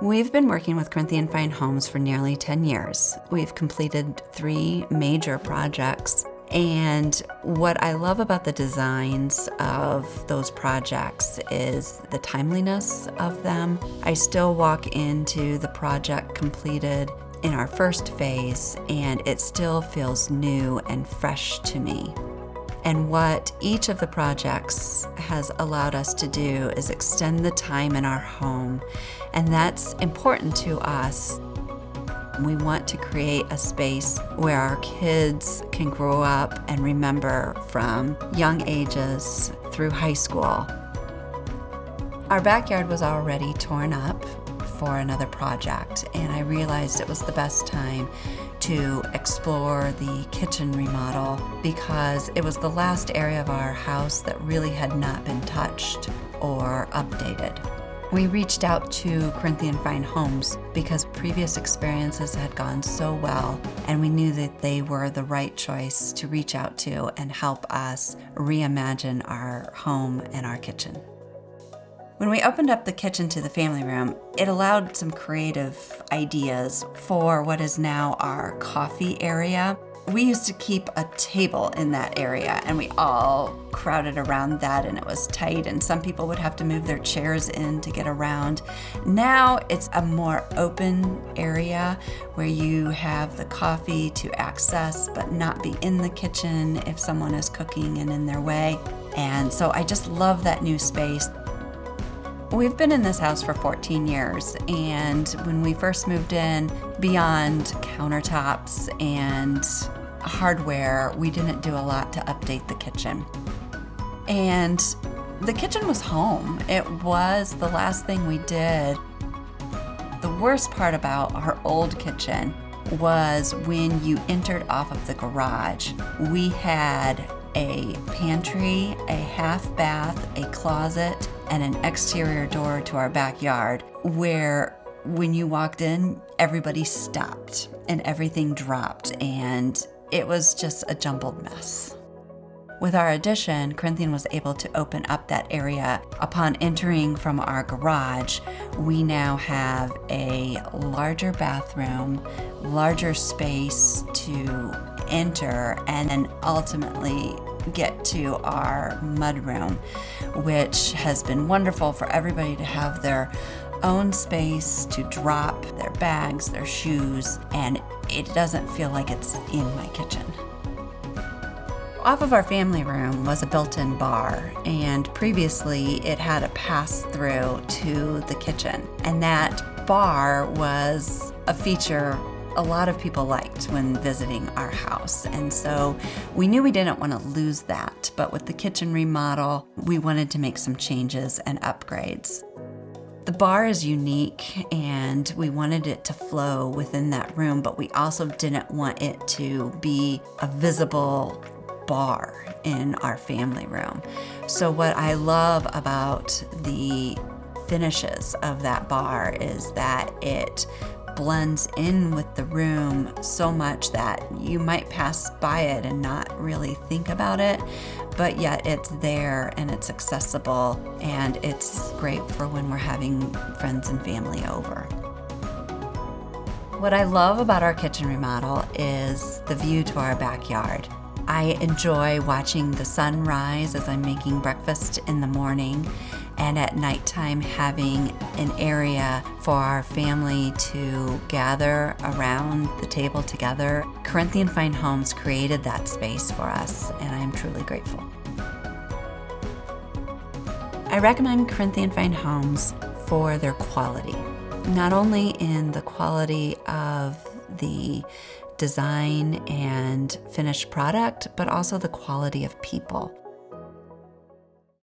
We've been working with Corinthian Fine Homes for nearly 10 years. We've completed 3 major projects. And what I love about the designs of those projects is the timeliness of them. I still walk into the project completed in our first phase, and it still feels new and fresh to me. And what each of the projects has allowed us to do is extend the time in our home, and that's important to us. We want to create a space where our kids can grow up and remember from young ages through high school. Our backyard was already torn up for another project, and I realized it was the best time to explore the kitchen remodel because it was the last area of our house that really had not been touched or updated. We reached out to Corinthian Fine Homes because previous experiences had gone so well, and we knew that they were the right choice to reach out to and help us reimagine our home and our kitchen. When we opened up the kitchen to the family room, it allowed some creative ideas for what is now our coffee area. We used to keep a table in that area, and we all crowded around that, and it was tight, and some people would have to move their chairs in to get around. Now it's a more open area where you have the coffee to access but not be in the kitchen if someone is cooking and in their way. And so I just love that new space. We've been in this house for 14 years, and when we first moved in, beyond countertops and hardware, we didn't do a lot to update the kitchen. And the kitchen was home. It was the last thing we did. The worst part about our old kitchen was when you entered off of the garage. We had a pantry, a half bath, a closet, and an exterior door to our backyard where when you walked in, everybody stopped and everything dropped, and it was just a jumbled mess. With our addition, Corinthian was able to open up that area. Upon entering from our garage, we now have a larger bathroom, larger space to enter, and then ultimately get to our mudroom, which has been wonderful for everybody to have their own space to drop their bags, their shoes, and it doesn't feel like it's in my kitchen. Off of our family room was a built-in bar, and previously it had a pass-through to the kitchen, and that bar was a feature a lot of people liked when visiting our house, and so we knew we didn't want to lose that, but with the kitchen remodel, we wanted to make some changes and upgrades. The bar is unique, and we wanted it to flow within that room, but we also didn't want it to be a visible bar in our family room. So what I love about the finishes of that bar is that it blends in with the room so much that you might pass by it and not really think about it, but yet it's there and it's accessible, and it's great for when we're having friends and family over. What I love about our kitchen remodel is the view to our backyard. I enjoy watching the sun rise as I'm making breakfast in the morning, and at nighttime having an area for our family to gather around the table together. Corinthian Fine Homes created that space for us, and I am truly grateful. I recommend Corinthian Fine Homes for their quality, not only in the quality of the design and finished product, but also the quality of people.